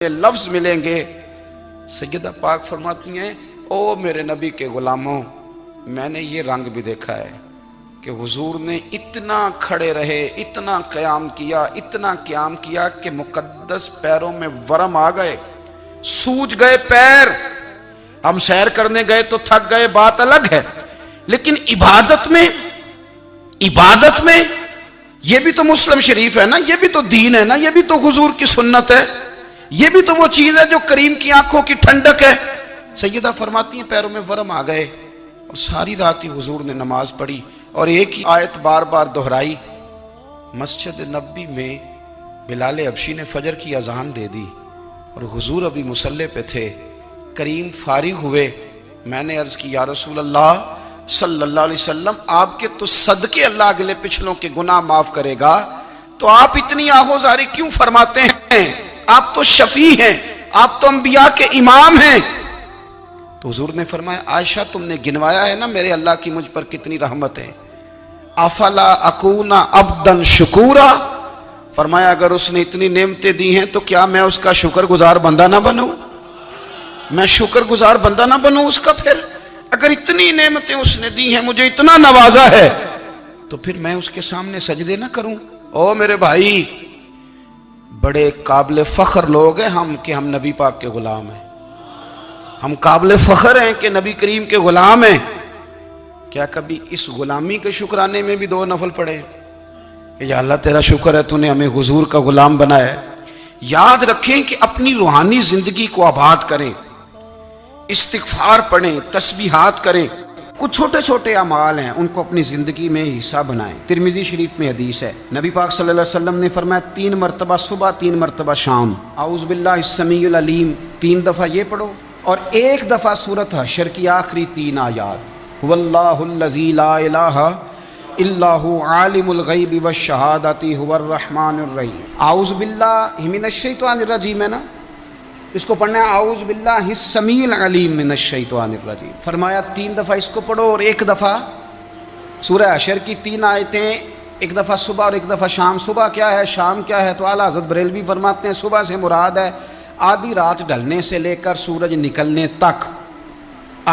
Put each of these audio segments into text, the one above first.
لفظ ملیں گے، سیدہ پاک فرماتی ہیں او میرے نبی کے غلاموں، میں نے یہ رنگ بھی دیکھا ہے کہ حضور نے اتنا کھڑے رہے، اتنا قیام کیا کہ مقدس پیروں میں ورم آ گئے، سوج گئے پیر۔ ہم سیر کرنے گئے تو تھک گئے، بات الگ ہے، لیکن عبادت میں یہ بھی تو مسلم شریف ہے نا، یہ بھی تو دین ہے نا، یہ بھی تو حضور کی سنت ہے، یہ بھی تو وہ چیز ہے جو کریم کی آنکھوں کی ٹھنڈک ہے۔ سیدہ فرماتی ہیں پیروں میں ورم آ گئے، اور ساری رات ہی حضور نے نماز پڑھی اور ایک ہی آیت بار بار دہرائی۔ مسجد نبوی میں بلال حبشی نے فجر کی اذان دے دی اور حضور ابھی مصلی پہ تھے، کریم فارغ ہوئے۔ میں نے عرض کی یا رسول اللہ صلی اللہ علیہ وسلم، آپ کے تو صدقے اللہ اگلے پچھلوں کے گناہ معاف کرے گا، تو آپ اتنی آہوزاری کیوں فرماتے ہیں؟ آپ تو شفیع ہیں، آپ تو انبیاء کے امام ہیں۔ تو حضور نے فرمایا عائشہ تم نے گنوایا ہے نا میرے اللہ کی مجھ پر کتنی رحمت ہے، افلا اکون عبدا شکورا، فرمایا اگر اس نے اتنی نعمتیں دی ہیں تو کیا میں اس کا شکر گزار بندہ نہ بنوں؟ میں شکر گزار بندہ نہ بنوں اس کا؟ پھر اگر اتنی نعمتیں اس نے دی ہیں، مجھے اتنا نوازا ہے، تو پھر میں اس کے سامنے سجدے نہ کروں؟ او میرے بھائی، بڑے قابل فخر لوگ ہیں ہم کہ ہم نبی پاک کے غلام ہیں، ہم قابل فخر ہیں کہ نبی کریم کے غلام ہیں۔ کیا کبھی اس غلامی کے شکرانے میں بھی دو نفل پڑھے کہ یا اللہ تیرا شکر ہے تو نے ہمیں حضور کا غلام بنایا ہے؟ یاد رکھیں کہ اپنی روحانی زندگی کو آباد کریں، استغفار پڑھیں، تسبیحات کریں، کچھ چھوٹے چھوٹے اعمال ہیں ان کو اپنی زندگی میں حصہ بنائیں۔ ترمذی شریف میں حدیث ہے، نبی پاک صلی اللہ علیہ وسلم نے فرمایا 3 مرتبہ صبح، 3 مرتبہ شام اعوذ باللہ السمیع العلیم 3 دفعہ یہ پڑھو، اور 1 دفعہ سورۃ حشر کی آخری 3 آیات، واللہ الذی لا الہ الا هو عالم الغیب والشہادۃ هو الرحمن الرحیم۔ اعوذ باللہ من الشیطان الرجیم ہے نا، اس کو پڑھنا ہے اعوذ باللہ السمیع العلیم من الشیطان الرجیم، فرمایا 3 دفعہ اس کو پڑھو، اور 1 دفعہ سورہ حشر کی 3 آیتیں، 1 دفعہ صبح اور 1 دفعہ شام۔ صبح کیا ہے، شام کیا ہے؟ تو اعلیٰ حضرت بریلوی فرماتے ہیں صبح سے مراد ہے آدھی رات ڈھلنے سے لے کر سورج نکلنے تک،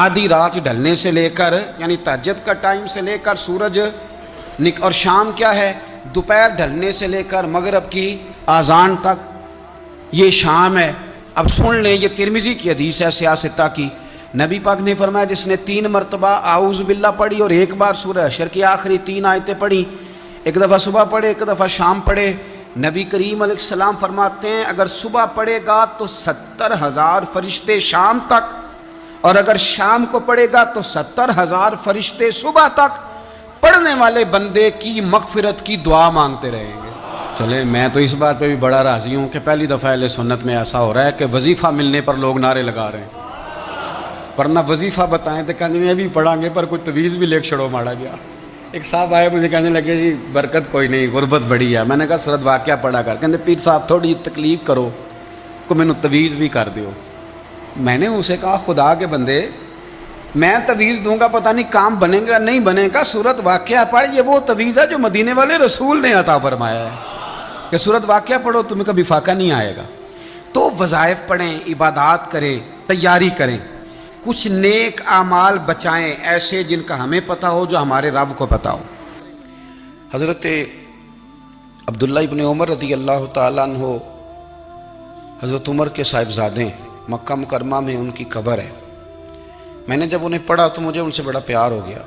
آدھی رات ڈھلنے سے لے کر یعنی تہجد کا ٹائم سے لے کر سورج اور شام کیا ہے، دوپہر ڈھلنے سے لے کر مغرب کی اذان تک، یہ شام ہے۔ اب سن لیں، یہ ترمذی کی حدیث ہے سیاستہ کی، نبی پاک نے فرمایا جس نے 3 مرتبہ اعوذ باللہ پڑھی اور 1 بار سورہ حشر کی آخری 3 آیتیں پڑھی، 1 دفعہ صبح پڑھے، 1 دفعہ شام پڑھے، نبی کریم علیہ السلام فرماتے ہیں اگر صبح پڑھے گا تو 70,000 فرشتے شام تک، اور اگر شام کو پڑھے گا تو 70,000 فرشتے صبح تک پڑھنے والے بندے کی مغفرت کی دعا مانگتے رہیں گے۔ چلے میں تو اس بات پہ بھی بڑا راضی ہوں کہ پہلی دفعہ اہل سنت میں ایسا ہو رہا ہے کہ وظیفہ ملنے پر لوگ نعرے لگا رہے ہیں، ورنہ وظیفہ بتائیں تو کہنے یہ بھی پڑھیں گے پر کوئی تویز بھی لے چھڑو ماڑا گیا۔ ایک صاحب آئے مجھے کہنے لگے جی برکت کوئی نہیں، غربت بڑی ہے۔ میں نے کہا سرد واقعہ پڑھا کر، کہتے پیر صاحب تھوڑی تکلیف کرو کو میں نے تویز بھی کر دیو۔ میں نے اسے کہا خدا کے بندے میں تویز دوں گا پتہ نہیں کام بنے گا نہیں بنے گا، سورت واقعہ پڑھ، یہ وہ تویز ہے جو مدینے والے رسول نے عطا فرمایا ہے کہ سورت واقعہ پڑھو تمہیں کبھی فاقہ نہیں آئے گا۔ تو وظائف پڑھیں، عبادات کریں، تیاری کریں، کچھ نیک اعمال بچائیں ایسے جن کا ہمیں پتہ ہو، جو ہمارے رب کو پتہ ہو۔ حضرت عبداللہ ابن عمر رضی اللہ تعالیٰ عنہ حضرت عمر کے صاحبزادے، مکہ مکرمہ میں ان کی قبر ہے۔ میں نے جب انہیں پڑھا تو مجھے ان سے بڑا پیار ہو گیا،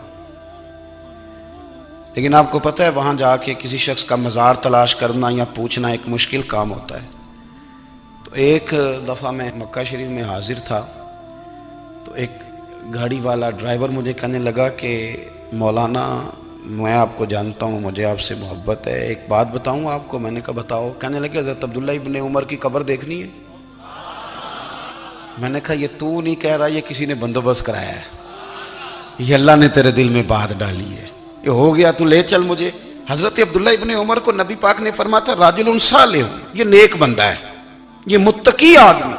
لیکن آپ کو پتہ ہے وہاں جا کے کسی شخص کا مزار تلاش کرنا یا پوچھنا ایک مشکل کام ہوتا ہے۔ تو ایک دفعہ میں مکہ شریف میں حاضر تھا، تو ایک گاڑی والا ڈرائیور مجھے کہنے لگا کہ مولانا میں آپ کو جانتا ہوں، مجھے آپ سے محبت ہے، ایک بات بتاؤں آپ کو؟ میں نے کہا بتاؤ۔ کہنے لگے حضرت عبداللہ ابن عمر کی قبر دیکھنی ہے۔ میں نے کہا یہ تو نہیں کہہ رہا، یہ کسی نے بندوبست کرایا ہے، یہ اللہ نے تیرے دل میں بات ڈالی ہے، یہ ہو گیا تو لے چل مجھے۔ حضرت عبداللہ ابن عمر کو نبی پاک نے فرمایا تھا راجل صالح، یہ نیک بندہ ہے، یہ متقی آدمی۔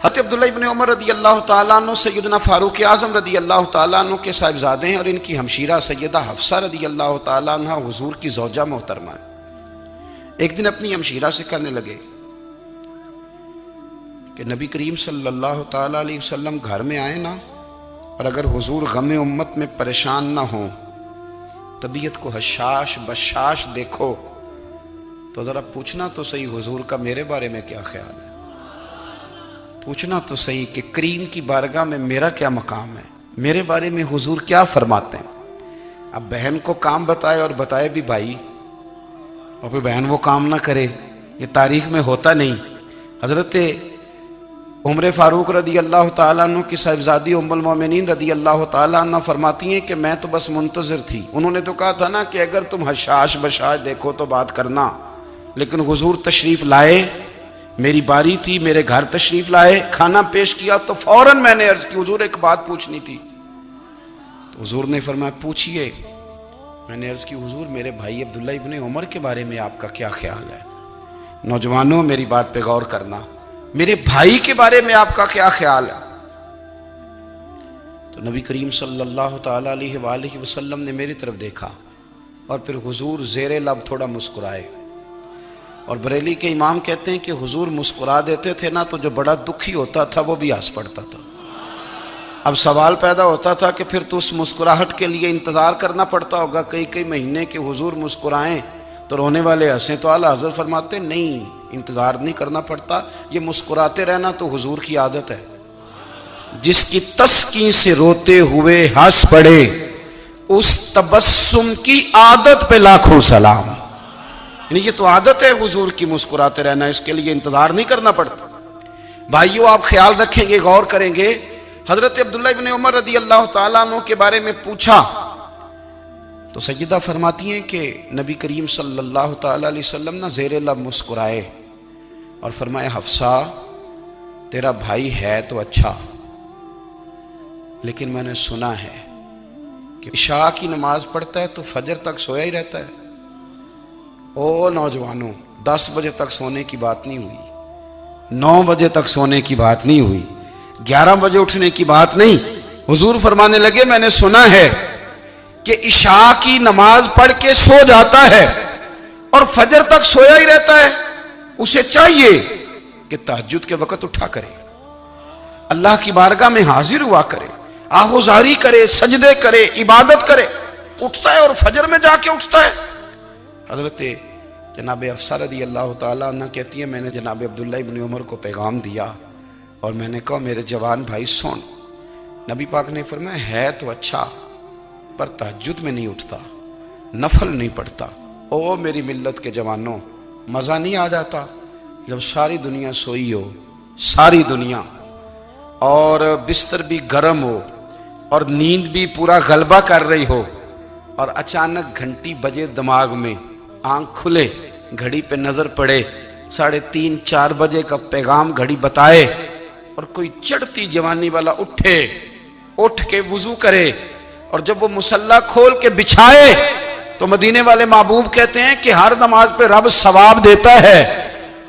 حضرت عبداللہ ابن عمر رضی اللہ تعالیٰ عنہ سیدنا فاروق اعظم رضی اللہ تعالیٰ عنہ کے صاحبزادے ہیں، اور ان کی ہمشیرہ سیدہ حفصہ رضی اللہ تعالیٰ عنہ حضور کی زوجہ محترمہ ہے۔ ایک دن اپنی ہمشیرہ سے کہنے لگے کہ نبی کریم صلی اللہ تعالی علیہ وسلم گھر میں آئے نا، اور اگر حضور غم امت میں پریشان نہ ہوں، طبیعت کو حشاش بشاش دیکھو تو ذرا پوچھنا تو صحیح حضور کا میرے بارے میں کیا خیال ہے، پوچھنا تو صحیح کہ کریم کی بارگاہ میں میرا کیا مقام ہے، میرے بارے میں حضور کیا فرماتے ہیں۔ اب بہن کو کام بتائے اور بتائے بھی بھائی، اور پھر بہن وہ کام نہ کرے، یہ تاریخ میں ہوتا نہیں۔ حضرت عمر فاروق رضی اللہ تعالیٰ عنہ کی صاحبزادی ام المومنین رضی اللہ تعالیٰ عنہ فرماتی ہیں کہ میں تو بس منتظر تھی، انہوں نے تو کہا تھا نا کہ اگر تم حشاش بشاش دیکھو تو بات کرنا، لیکن حضور تشریف لائے، میری باری تھی، میرے گھر تشریف لائے، کھانا پیش کیا تو فوراً میں نے عرض کی حضور ایک بات پوچھنی تھی، تو حضور نے فرمایا پوچھئے۔ میں نے عرض کی حضور میرے بھائی عبداللہ ابن عمر کے بارے میں آپ کا کیا خیال ہے؟ نوجوانوں میری بات پہ غور کرنا، میرے بھائی کے بارے میں آپ کا کیا خیال ہے؟ تو نبی کریم صلی اللہ تعالی علیہ وآلہ وسلم نے میری طرف دیکھا اور پھر حضور زیر لب تھوڑا مسکرائے، اور بریلی کے امام کہتے ہیں کہ حضور مسکرا دیتے تھے نا تو جو بڑا دکھی ہوتا تھا وہ بھی ہنس پڑتا تھا۔ اب سوال پیدا ہوتا تھا کہ پھر تو اس مسکراہٹ کے لیے انتظار کرنا پڑتا ہوگا کئی مہینے کہ حضور مسکرائیں تو رونے والے ہنسیں، تو اعلیٰ حضرت فرماتے نہیں، انتظار نہیں کرنا پڑتا، یہ مسکراتے رہنا تو حضور کی عادت ہے۔ جس کی تسکین سے روتے ہوئے ہنس پڑے اس تبسم کی عادت پہ لاکھوں سلام، یعنی یہ تو عادت ہے حضور کی مسکراتے رہنا، اس کے لیے انتظار نہیں کرنا پڑتا۔ بھائیو آپ خیال رکھیں گے، غور کریں گے، حضرت عبداللہ ابن عمر رضی اللہ تعالیٰ عنہ کے بارے میں پوچھا تو سیدہ فرماتی ہیں کہ نبی کریم صلی اللہ تعالیٰ علیہ وسلم نہ زیر لب مسکرائے اور فرمایا حفصہ تیرا بھائی ہے تو اچھا، لیکن میں نے سنا ہے کہ عشاء کی نماز پڑھتا ہے تو فجر تک سویا ہی رہتا ہے۔ او نوجوانوں، 10 بجے تک سونے کی بات نہیں ہوئی، 9 بجے تک سونے کی بات نہیں ہوئی، 11 بجے اٹھنے کی بات نہیں۔ حضور فرمانے لگے میں نے سنا ہے کہ عشاء کی نماز پڑھ کے سو جاتا ہے اور فجر تک سویا ہی رہتا ہے، اسے چاہیے کہ تہجد کے وقت اٹھا کرے، اللہ کی بارگاہ میں حاضر ہوا کرے، آہوزاری کرے، سجدے کرے، عبادت کرے، اٹھتا ہے اور فجر میں جا کے اٹھتا ہے۔ حضرت جناب حفصہ رضی اللہ تعالیٰ عنہ کہتی ہیں میں نے جناب عبداللہ ابن عمر کو پیغام دیا اور میں نے کہا میرے جوان بھائی سن، نبی پاک نے فرمایا ہے تو اچھا پر تہجد میں نہیں اٹھتا، نفل نہیں پڑھتا۔ او میری ملت کے جوانوں، مزہ نہیں آ جاتا جب ساری دنیا سوئی ہو، ساری دنیا، اور بستر بھی گرم ہو اور نیند بھی پورا غلبہ کر رہی ہو، اور اچانک گھنٹی بجے دماغ میں، آنکھ کھلے، گھڑی پہ نظر پڑے، 3:30 4 بجے کا پیغام گھڑی بتائے، اور کوئی چڑھتی جوانی والا اٹھ کے وضو کرے، اور جب وہ مصلی کھول کے بچھائے تو مدینے والے محبوب کہتے ہیں کہ ہر نماز پہ رب ثواب دیتا ہے،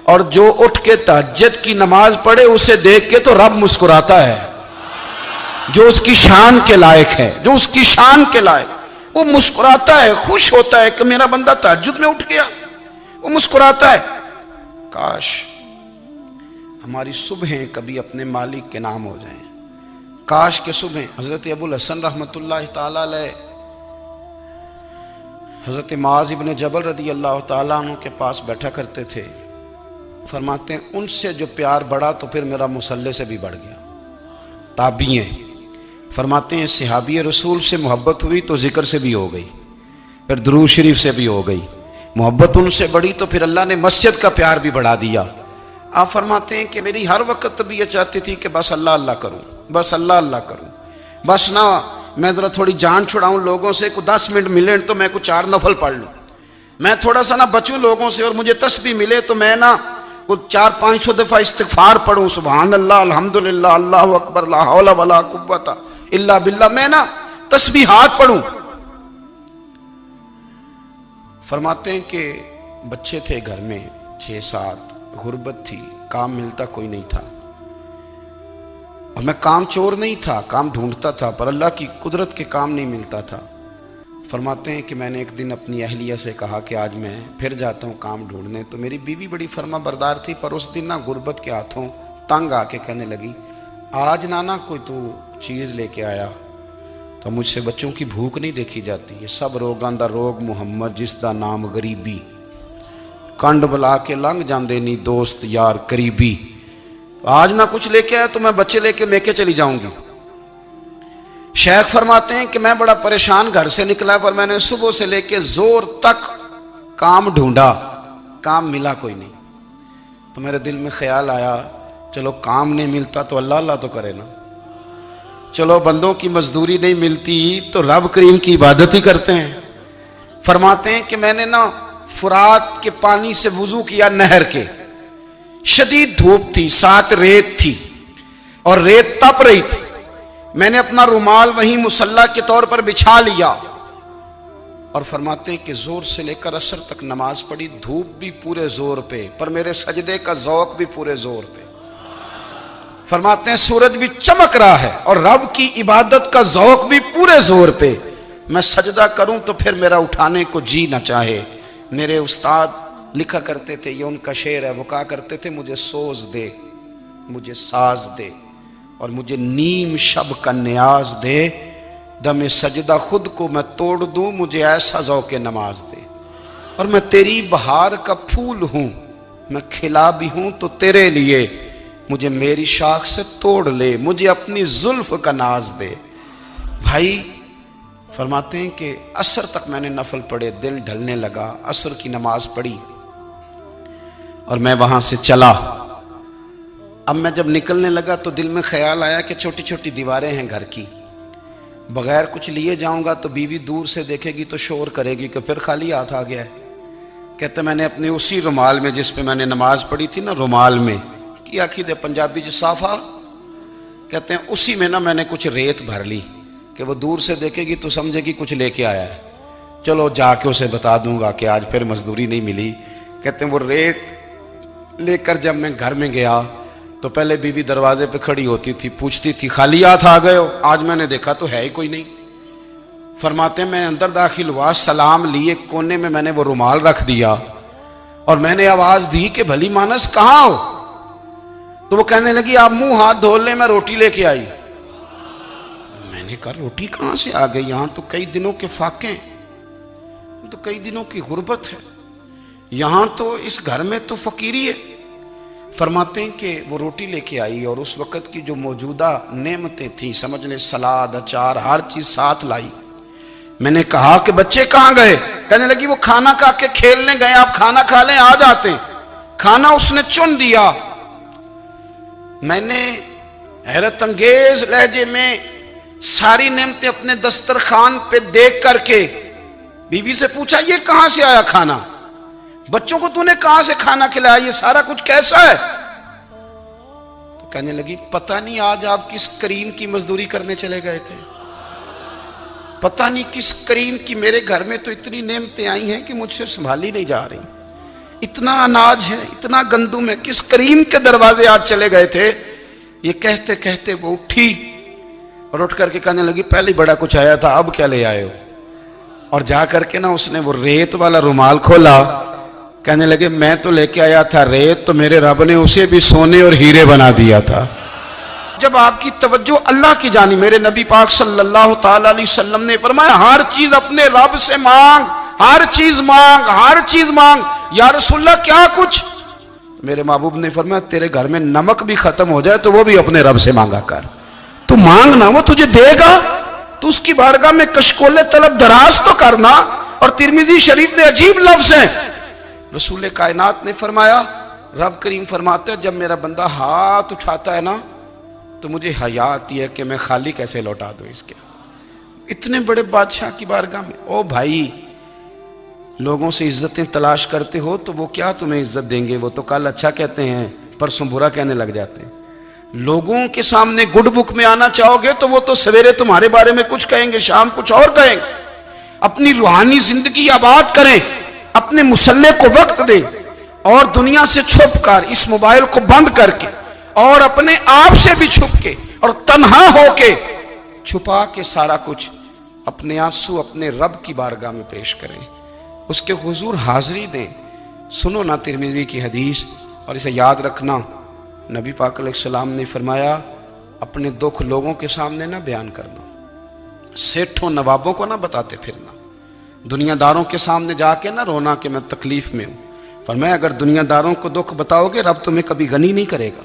اور جو اٹھ کے تہجد کی نماز پڑھے اسے دیکھ کے تو رب مسکراتا ہے، جو اس کی شان کے لائق ہے، جو اس کی شان کے لائق، وہ مسکراتا ہے، خوش ہوتا ہے کہ میرا بندہ تہجد میں اٹھ گیا، وہ مسکراتا ہے۔ کاش ہماری صبحیں کبھی اپنے مالک کے نام ہو جائیں، کاش کے صبح۔ حضرت ابو الحسن رحمت اللہ تعالی علیہ حضرت معاذ ابن جبل رضی اللہ تعالیٰ عنہ کے پاس بیٹھا کرتے تھے، فرماتے ہیں ان سے جو پیار بڑھا تو پھر میرا مصلی سے بھی بڑھ گیا۔ تابعی ہیں، فرماتے ہیں صحابی رسول سے محبت ہوئی تو ذکر سے بھی ہو گئی، پھر درود شریف سے بھی ہو گئی، محبت ان سے بڑھی تو پھر اللہ نے مسجد کا پیار بھی بڑھا دیا۔ آپ فرماتے ہیں کہ میری ہر وقت طبیعت چاہتی تھی کہ بس اللہ اللہ کروں، بس اللہ اللہ کروں، بس نہ میں ذرا تھوڑی جان چھڑاؤں لوگوں سے، کوئی 10 منٹ ملے تو میں کوئی 4 نفل پڑھ لوں، میں تھوڑا سا نہ بچوں لوگوں سے، اور مجھے تسبیح ملے تو میں نہ کوئی 400-500 دفعہ استغفار پڑھوں، سبحان اللہ، الحمدللہ، اللہ اکبر، لا حول ولا قوت الا باللہ، میں نہ تسبیحات پڑھوں۔ فرماتے ہیں کہ بچے تھے گھر میں 6-7، غربت تھی، کام ملتا کوئی نہیں تھا، اور میں کام چور نہیں تھا، کام ڈھونڈتا تھا، پر اللہ کی قدرت کے کام نہیں ملتا تھا۔ فرماتے ہیں کہ میں نے ایک دن اپنی اہلیہ سے کہا کہ آج میں پھر جاتا ہوں کام ڈھونڈنے، تو میری بیوی بڑی فرما بردار تھی، پر اس دن نہ غربت کے ہاتھوں تنگ آ کے کہنے لگی آج نانا کوئی تو چیز لے کے آیا تو مجھ سے بچوں کی بھوک نہیں دیکھی جاتی. یہ سب روگاں دا روگ محمد جس دا نام غریبی. کنڈ بلا کے لنگ جاندے نہیں دوست یار قریبی. آج نہ کچھ لے کے آیا تو میں بچے لے کے چلی جاؤں گی. شیخ فرماتے ہیں کہ میں بڑا پریشان گھر سے نکلا پر میں نے صبح سے لے کے زور تک کام ڈھونڈا, کام ملا کوئی نہیں. تو میرے دل میں خیال آیا چلو کام نہیں ملتا تو اللہ اللہ تو کرے نا, چلو بندوں کی مزدوری نہیں ملتی تو رب کریم کی عبادت ہی کرتے ہیں. فرماتے ہیں کہ میں نے نا فرات کے پانی سے وضو کیا نہر کے. شدید دھوپ تھی, ساتھ ریت تھی اور ریت تپ رہی تھی. میں نے اپنا رومال وہیں مصلی کے طور پر بچھا لیا اور فرماتے ہیں کہ زور سے لے کر عصر تک نماز پڑھی. دھوپ بھی پورے زور پہ پر میرے سجدے کا ذوق بھی پورے زور پہ. فرماتے ہیں سورج بھی چمک رہا ہے اور رب کی عبادت کا ذوق بھی پورے زور پہ. میں سجدہ کروں تو پھر میرا اٹھانے کو جی نہ چاہے. میرے استاد لکھا کرتے تھے, یہ ان کا شعر ہے, وہ کہا کرتے تھے مجھے سوز دے, مجھے ساز دے اور مجھے نیم شب کا نیاز دے. دم سجدہ خود کو میں توڑ دوں, مجھے ایسا ذوق نماز دے. اور میں تیری بہار کا پھول ہوں, میں کھلا بھی ہوں تو تیرے لیے. مجھے میری شاخ سے توڑ لے, مجھے اپنی زلف کا ناز دے. بھائی فرماتے ہیں کہ عصر تک میں نے نفل پڑھے, دل ڈھلنے لگا, عصر کی نماز پڑھی اور میں وہاں سے چلا. اب میں جب نکلنے لگا تو دل میں خیال آیا کہ چھوٹی چھوٹی دیواریں ہیں گھر کی, بغیر کچھ لیے جاؤں گا تو بیوی دور سے دیکھے گی تو شور کرے گی کہ پھر خالی ہاتھ آ گیا ہے. کہتے میں نے اپنے اسی رومال میں جس پہ میں نے نماز پڑھی تھی نا, رومال میں کی آخی دے پنجابی جو صافہ کہتے ہیں, اسی میں نا میں نے کچھ ریت بھر لی کہ وہ دور سے دیکھے گی تو سمجھے گی کچھ لے کے آیا ہے. چلو جا کے اسے بتا دوں گا کہ آج پھر مزدوری نہیں ملی. کہتے ہیں وہ ریت لے کر جب میں گھر میں گیا تو پہلے بیوی دروازے پہ کھڑی ہوتی تھی, پوچھتی تھی خالی ہاتھ آ گئے ہو؟ آج میں نے دیکھا تو ہے ہی کوئی نہیں. فرماتے ہیں میں اندر داخل ہوا, سلام لیے, کونے میں نے وہ رومال رکھ دیا اور میں نے آواز دی کہ بھلی مانس کہاں ہو؟ تو وہ کہنے لگی آپ منہ ہاتھ دھو لیں, میں روٹی لے کے آئی. میں نے کہا روٹی کہاں سے آ گئی؟ یہاں تو کئی دنوں کے فاقے ہیں, تو کئی دنوں کی غربت ہے, یہاں تو اس گھر میں تو فقیری ہے. فرماتے ہیں کہ وہ روٹی لے کے آئی اور اس وقت کی جو موجودہ نعمتیں تھیں, سمجھ لیں سلاد, اچار, ہر چیز ساتھ لائی. میں نے کہا کہ بچے کہاں گئے؟ کہنے لگی وہ کھانا کھا کے کھیلنے گئے, آپ کھانا کھا لیں آ جاتے ہیں. کھانا اس نے چن دیا. میں نے حیرت انگیز لہجے میں ساری نعمتیں اپنے دسترخوان پہ دیکھ کر کے بیوی سے پوچھا یہ کہاں سے آیا کھانا؟ بچوں کو تو نے کہاں سے کھانا کھلایا؟ یہ سارا کچھ کیسا ہے؟ تو کہنے لگی پتہ نہیں آج آپ کس کریم کی مزدوری کرنے چلے گئے تھے, پتہ نہیں کس کریم کی. میرے گھر میں تو اتنی نعمتیں آئی ہیں کہ مجھ سے سنبھالی نہیں جا رہی. اتنا اناج ہے, اتنا گندم ہے, کس کریم کے دروازے آج چلے گئے تھے؟ یہ کہتے کہتے وہ اٹھی اور اٹھ کر کے کہنے لگی پہلے بڑا کچھ آیا تھا, اب کیا لے آئے ہو؟ اور جا کر کے نا اس نے وہ ریت والا رومال کھولا. کہنے لگے میں تو لے کے آیا تھا ریت, تو میرے رب نے اسے بھی سونے اور ہیرے بنا دیا تھا. جب آپ کی توجہ اللہ کی جانب, میرے نبی پاک صلی اللہ تعالی علیہ وسلم نے فرمایا ہر چیز اپنے رب سے مانگ, ہر چیز مانگ, ہر چیز مانگ. یا رسول اللہ کیا کچھ؟ میرے محبوب نے فرمایا تیرے گھر میں نمک بھی ختم ہو جائے تو وہ بھی اپنے رب سے مانگا کر. تو مانگنا, وہ تجھے دے گا, تو اس کی بارگاہ میں کشکول طلب دراز تو کرنا. اور ترمذی شریف میں عجیب لفظ ہیں, رسول کائنات نے فرمایا, رب کریم فرماتے ہیں جب میرا بندہ ہاتھ اٹھاتا ہے نا تو مجھے حیا آتی ہے کہ میں خالی کیسے لوٹا دوں اس کے. اتنے بڑے بادشاہ کی بارگاہ میں. او بھائی, لوگوں سے عزتیں تلاش کرتے ہو تو وہ کیا تمہیں عزت دیں گے؟ وہ تو کل اچھا کہتے ہیں پرسوں برا کہنے لگ جاتے ہیں. لوگوں کے سامنے گڈ بک میں آنا چاہو گے تو وہ تو سویرے تمہارے بارے میں کچھ کہیں گے, شام کچھ اور کہیں گے. اپنی روحانی زندگی آباد کریں, اپنے مسلح کو وقت دیں اور دنیا سے چھپ کر, اس موبائل کو بند کر کے اور اپنے آپ سے بھی چھپ کے اور تنہا ہو کے چھپا کے سارا کچھ اپنے آنسو اپنے رب کی بارگاہ میں پیش کریں, اس کے حضور حاضری دیں. سنو نا ترمذی کی حدیث اور اسے یاد رکھنا, نبی پاک علیہ السلام نے فرمایا اپنے دکھ لوگوں کے سامنے نہ بیان کرنا، سیٹھوں نوابوں کو نہ بتاتے پھرنا، دنیا داروں کے سامنے جا کے نہ رونا کہ میں تکلیف میں ہوں۔ فرمایا اگر دنیا داروں کو دکھ بتاؤ گے رب تمہیں کبھی غنی نہیں کرے گا،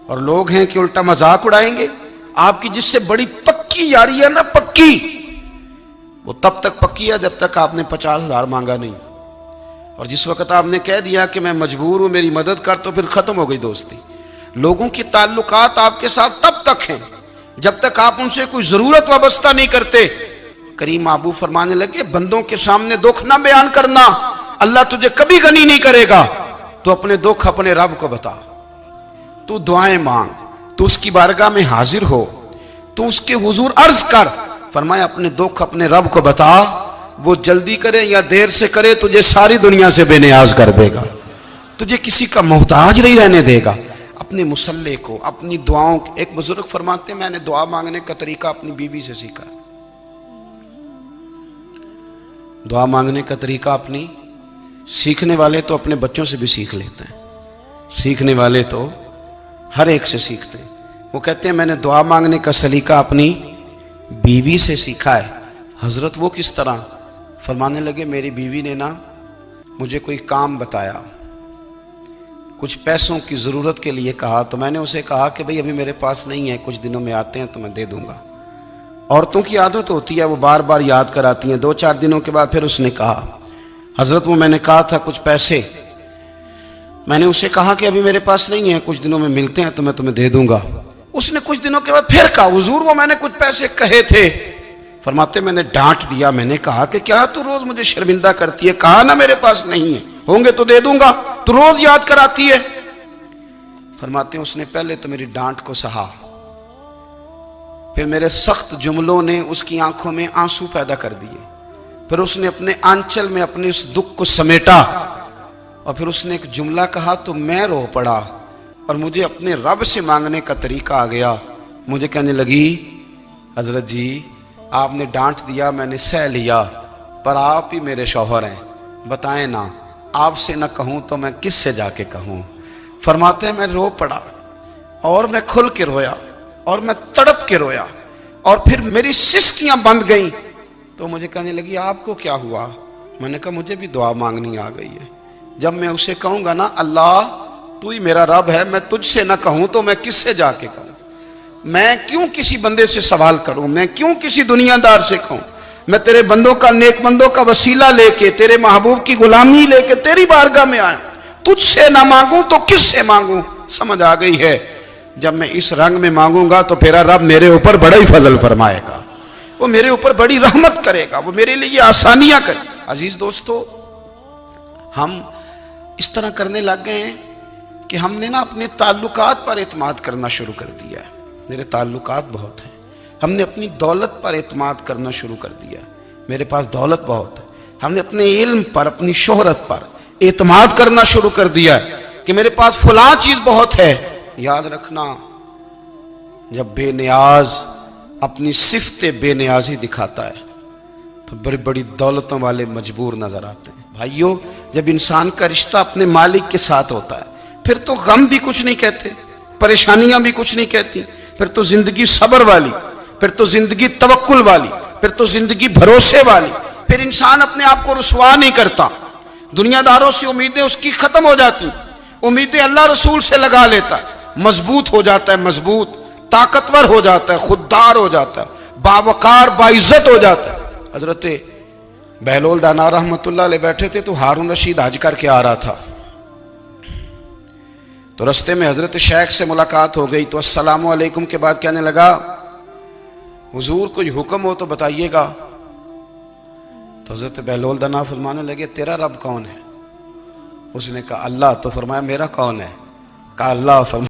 اور لوگ ہیں کہ الٹا مذاق اڑائیں گے۔ آپ کی جس سے بڑی پکی یاری ہے نا، پکی، وہ تب تک پکی ہے جب تک آپ نے 50,000 مانگا نہیں، اور جس وقت آپ نے کہہ دیا کہ میں مجبور ہوں میری مدد کر، تو پھر ختم ہو گئی دوستی۔ لوگوں کی تعلقات آپ کے ساتھ تب تک ہیں جب تک آپ ان سے کوئی ضرورت وابستہ نہیں کرتے۔ کریم محبوب فرمانے لگے بندوں کے سامنے دکھ نہ بیان کرنا، اللہ تجھے کبھی غنی نہیں کرے گا۔ تو اپنے دکھ اپنے رب کو بتا، تو دعائیں مانگ، تو اس کی بارگاہ میں حاضر ہو، تو اس کے حضور عرض کر۔ فرمایا اپنے دکھ اپنے رب کو بتا، وہ جلدی کرے یا دیر سے کرے تجھے ساری دنیا سے بے نیاز کر دے گا، تجھے کسی کا محتاج نہیں رہنے دے گا۔ اپنے مسلح کو، اپنی دعاؤں، ایک بزرگ فرماتے ہیں میں نے دعا مانگنے کا طریقہ اپنی بیوی سے سیکھا۔ دعا مانگنے کا طریقہ اپنی، سیکھنے والے تو اپنے بچوں سے بھی سیکھ لیتے ہیں، سیکھنے والے تو ہر ایک سے سیکھتے ہیں۔ وہ کہتے ہیں میں نے دعا مانگنے کا سلیقہ اپنی بیوی سے سیکھا ہے۔ حضرت وہ کس طرح؟ فرمانے لگے میری بیوی نے نا مجھے کوئی کام بتایا، کچھ پیسوں کی ضرورت کے لیے کہا، تو میں نے اسے کہا کہ بھئی ابھی میرے پاس نہیں ہے، کچھ دنوں میں آتے ہیں تو میں دے دوں گا۔ عورتوں کی عادت ہوتی ہے وہ بار بار یاد کراتی ہیں، 2-4 دنوں کے بعد پھر اس نے کہا حضرت وہ میں نے کہا تھا کچھ پیسے، میں نے اسے کہا کہ ابھی میرے پاس نہیں ہے، کچھ دنوں میں ملتے ہیں تو میں تمہیں دے دوں گا۔ اس نے کچھ دنوں کے بعد پھر کہا حضور وہ میں نے کچھ پیسے کہے تھے۔ فرماتے میں نے ڈانٹ دیا، میں نے کہا کہ کیا تو روز مجھے شرمندہ کرتی ہے، کہا نا میرے پاس نہیں ہے، ہوں گے تو دے دوں گا، تو روز یاد کراتی ہے۔ فرماتے ہیں اس نے پہلے تو میری ڈانٹ کو سہا، پھر میرے سخت جملوں نے اس کی آنکھوں میں آنسو پیدا کر دیے، پھر اس نے اپنے آنچل میں اپنے اس دکھ کو سمیٹا، اور پھر اس نے ایک جملہ کہا تو میں رو پڑا، اور مجھے اپنے رب سے مانگنے کا طریقہ آ گیا۔ مجھے کہنے لگی حضرت جی آپ نے ڈانٹ دیا، میں نے سہ لیا، پر آپ ہی میرے شوہر ہیں، بتائیں نا آپ سے نہ کہوں تو میں کس سے جا کے کہوں۔ فرماتے ہیں میں رو پڑا، اور میں کھل کے رویا، اور میں تڑپ کے رویا، اور پھر میری سسکیاں بند گئیں۔ تو مجھے کہنے لگی آپ کو کیا ہوا؟ میں نے کہا مجھے بھی دعا مانگنی آ گئی ہے، جب میں اسے کہوں گا نا اللہ تو ہی میرا رب ہے، میں تجھ سے نہ کہوں تو میں کس سے جا کے کہوں؟ میں کیوں کسی بندے سے سوال کروں؟ میں کیوں کسی دنیا دار سے کہوں؟ میں تیرے بندوں کا، نیک بندوں کا وسیلہ لے کے، تیرے محبوب کی غلامی لے کے تیری بارگاہ میں آیا، تجھ سے نہ مانگوں تو کس سے مانگوں؟ سمجھ آ گئی ہے جب میں اس رنگ میں مانگوں گا تو پھر رب میرے اوپر بڑا ہی فضل فرمائے گا، وہ میرے اوپر بڑی رحمت کرے گا، وہ میرے لیے آسانیاں کرے۔ عزیز دوستو ہم اس طرح کرنے لگ گئے ہیں کہ ہم نے نا اپنے تعلقات پر اعتماد کرنا شروع کر دیا ہے۔ میرے تعلقات بہت ہیں، ہم نے اپنی دولت پر اعتماد کرنا شروع کر دیا ہے، میرے پاس دولت بہت ہے۔ ہم نے اپنے علم پر، اپنی شہرت پر اعتماد کرنا شروع کر دیا ہے کہ میرے پاس فلاں چیز بہت ہے۔ یاد رکھنا جب بے نیاز اپنی صفت بے نیازی دکھاتا ہے تو بڑی بڑی دولتوں والے مجبور نظر آتے ہیں۔ بھائیو جب انسان کا رشتہ اپنے مالک کے ساتھ ہوتا ہے پھر تو غم بھی کچھ نہیں کہتے، پریشانیاں بھی کچھ نہیں کہتی، پھر تو زندگی صبر والی، پھر تو زندگی توکل والی، پھر تو زندگی بھروسے والی، پھر انسان اپنے آپ کو رسوا نہیں کرتا، دنیا داروں سے امیدیں اس کی ختم ہو جاتی، امیدیں اللہ رسول سے لگا لیتا ہے، مضبوط ہو جاتا ہے، مضبوط، طاقتور ہو جاتا ہے، خوددار ہو جاتا ہے، باوقار باعزت ہو جاتا ہے۔ حضرت بہلول دانا رحمت اللہ علیہ بیٹھے تھے تو ہارون رشید حج کر کے آ رہا تھا، تو رستے میں حضرت شیخ سے ملاقات ہو گئی تو السلام علیکم کے بعد کہنے لگا حضور کوئی حکم ہو تو بتائیے گا۔ تو حضرت بہلول دانا فرمانے لگے تیرا رب کون ہے؟ اس نے کہا اللہ۔ تو فرمایا میرا کون ہے؟ کہا اللہ۔